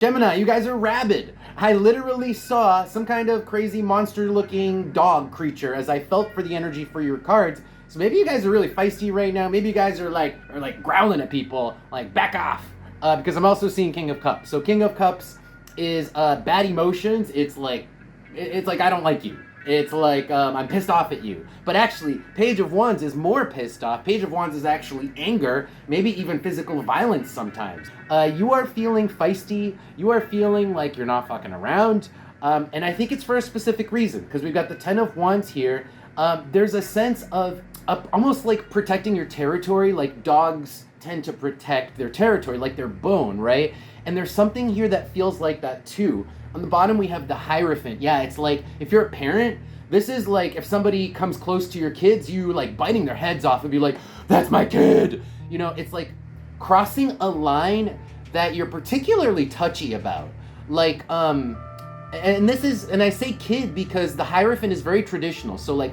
Gemini, you guys are rabid. I literally saw some kind of crazy monster-looking dog creature as I felt for the energy for your cards. So maybe you guys are really feisty right now. Maybe you guys are like growling at people, like back off. Because I'm also seeing King of Cups. So King of Cups is bad emotions. It's like I don't like you. It's like I'm pissed off at you. But actually, Page of Wands is more pissed off. Page of Wands is actually anger, maybe even physical violence sometimes. You are feeling feisty. You are feeling like you're not fucking around. And I think it's for a specific reason, because we've got the Ten of Wands here. There's a sense of almost like protecting your territory, like dogs tend to protect their territory, like their bone, right? And there's something here that feels like that too. On the bottom, we have the Hierophant. Yeah, it's like, if you're a parent, this is like, if somebody comes close to your kids, you like biting their heads off and be like, that's my kid. You know, it's like crossing a line that you're particularly touchy about. Like, and I say kid because the Hierophant is very traditional. So like,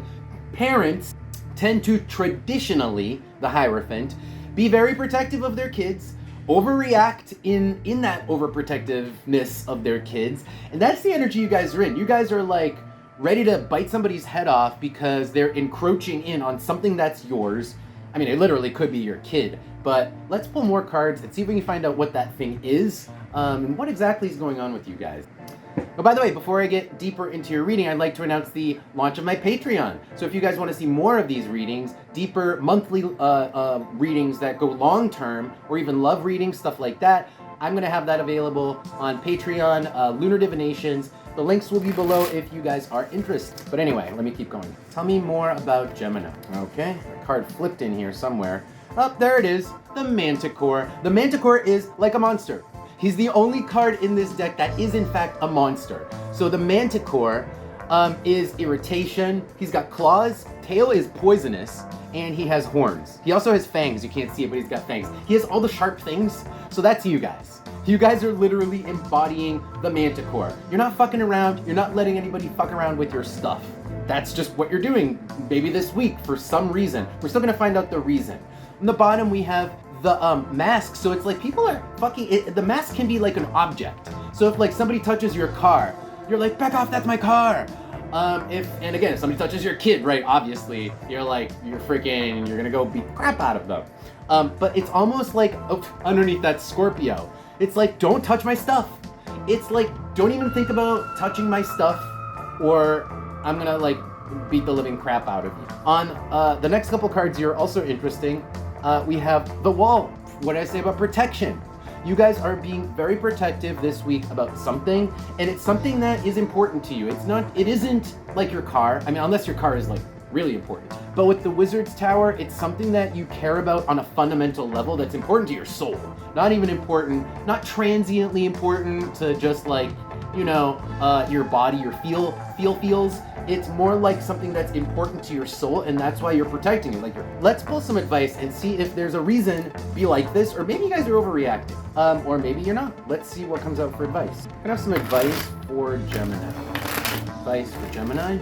parents tend to traditionally, the Hierophant, be very protective of their kids, overreact in that overprotectiveness of their kids. And that's the energy you guys are in. You guys are like ready to bite somebody's head off because they're encroaching in on something that's yours. I mean, it literally could be your kid, but let's pull more cards and see if we can find out what that thing is, and what exactly is going on with you guys. Oh, by the way, before I get deeper into your reading, I'd like to announce the launch of my Patreon. So if you guys want to see more of these readings, deeper monthly readings that go long-term, or even love readings, stuff like that, I'm going to have that available on Patreon, Lunar Divinations. The links will be below if you guys are interested. But anyway, let me keep going. Tell me more about Gemini. Okay, a card flipped in here somewhere. Oh, there it is, the Manticore. The Manticore is like a monster. He's the only card in this deck that is in fact a monster. So the Manticore is irritation. He's got claws, tail is poisonous, and he has horns. He also has fangs. You can't see it, but he's got fangs. He has all the sharp things. So that's you guys. You guys are literally embodying the Manticore. You're not fucking around. You're not letting anybody fuck around with your stuff. That's just what you're doing, maybe this week for some reason. We're still gonna find out the reason. On the bottom, we have the mask. So it's like people are fucking, the mask can be like an object. So if like somebody touches your car, you're like, back off, that's my car. And again, if somebody touches your kid, right, obviously, you're like, you're gonna go beat the crap out of them. But it's almost like, underneath that Scorpio, it's like, don't touch my stuff. It's like, don't even think about touching my stuff, or I'm gonna like beat the living crap out of you. On the next couple cards here are also interesting. We have the Wall. What did I say about protection? You guys are being very protective this week about something, and it's something that is important to you. It isn't like your car. I mean, unless your car is like really important. But with the Wizard's Tower, it's something that you care about on a fundamental level that's important to your soul. Not even important, not transiently important to just like, you know, your body, your feels. It's more like something that's important to your soul, and that's why you're protecting it. Like, let's pull some advice and see if there's a reason to be like this, or maybe you guys are overreacting, or maybe you're not. Let's see what comes out for advice. I have some advice for Gemini. Advice for Gemini.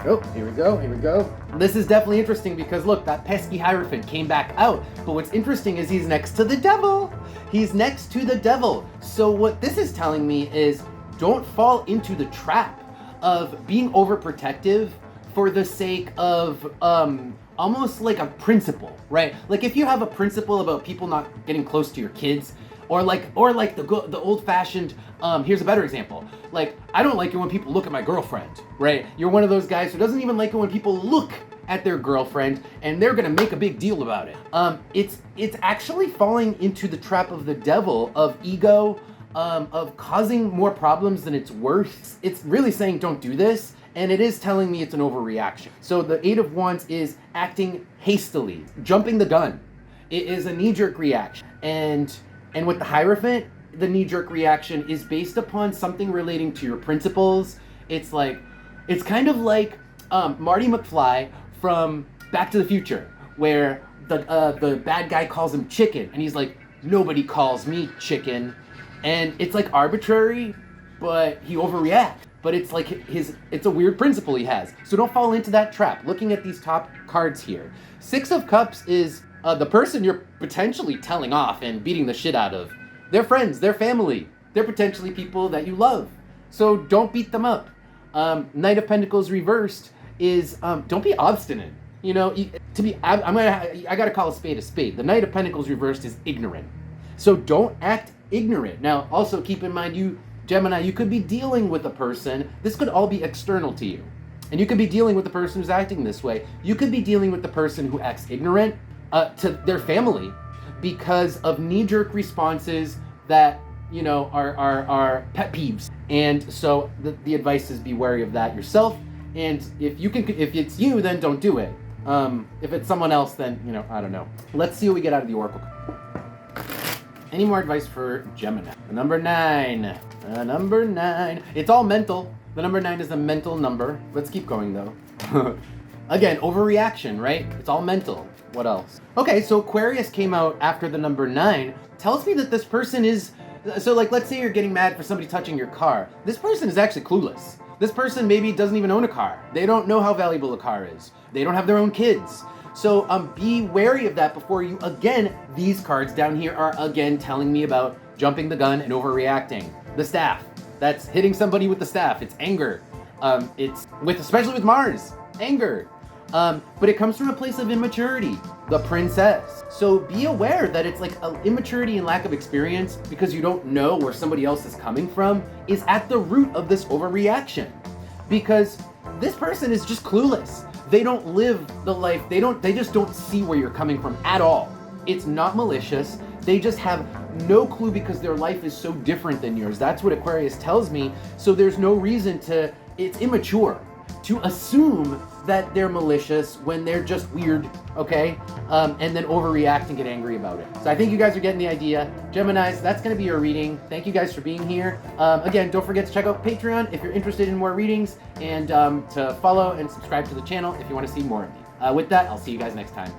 Oh, here we go. This is definitely interesting because look, that pesky Hierophant came back out. But what's interesting is he's next to the devil. He's next to the devil. So what this is telling me is don't fall into the trap of being overprotective for the sake of almost like a principle, right? Like if you have a principle about people not getting close to your kids, or like the old-fashioned, here's a better example. Like, I don't like it when people look at my girlfriend, right? You're one of those guys who doesn't even like it when people look at their girlfriend and they're gonna make a big deal about it. It's actually falling into the trap of the devil, of ego, of causing more problems than it's worth. It's really saying don't do this, and it is telling me it's an overreaction. So the Eight of Wands is acting hastily, jumping the gun. It is a knee-jerk reaction. And with the Hierophant, the knee-jerk reaction is based upon something relating to your principles. It's kind of like Marty McFly from Back to the Future, where the bad guy calls him chicken, and he's like, nobody calls me chicken. And it's like arbitrary, but he overreacts. But it's like it's a weird principle he has. So don't fall into that trap. Looking at these top cards here. Six of Cups is the person you're potentially telling off and beating the shit out of. Their friends, their family. they're potentially people that you love. So don't beat them up. Knight of Pentacles reversed is don't be obstinate. You know, I gotta call a spade a spade. The Knight of Pentacles reversed is ignorant. So don't act ignorant. Now, also keep in mind, you, Gemini, you could be dealing with a person. This could all be external to you. And you could be dealing with the person who's acting this way. You could be dealing with the person who acts ignorant to their family because of knee-jerk responses that, you know, are pet peeves. And so the advice is be wary of that yourself. And if it's you, then don't do it. If it's someone else, then, you know, I don't know. Let's see what we get out of the Oracle. Any more advice for Gemini? The number 9. The number 9. It's all mental. The number 9 is a mental number. Let's keep going, though. Again, overreaction, right? It's all mental. What else? Okay, so Aquarius came out after the number 9. Tells me that this person is... So, like, let's say you're getting mad for somebody touching your car. This person is actually clueless. This person maybe doesn't even own a car. They don't know how valuable a car is. They don't have their own kids. So be wary of that before you, again, these cards down here are again telling me about jumping the gun and overreacting. The staff, that's hitting somebody with the staff. It's anger. Especially with Mars, anger. But it comes from a place of immaturity, the Princess. So be aware that it's like immaturity and lack of experience because you don't know where somebody else is coming from is at the root of this overreaction. Because this person is just clueless. They don't live the life, they just don't see where you're coming from at all. It's not malicious. They just have no clue because their life is so different than yours. That's what Aquarius tells me. So there's no reason it's immature to assume that they're malicious when they're just weird, okay? And then overreact and get angry about it. So I think you guys are getting the idea. Geminis, that's gonna be your reading. Thank you guys for being here. Again, don't forget to check out Patreon if you're interested in more readings and to follow and subscribe to the channel if you wanna see more of me. With that, I'll see you guys next time.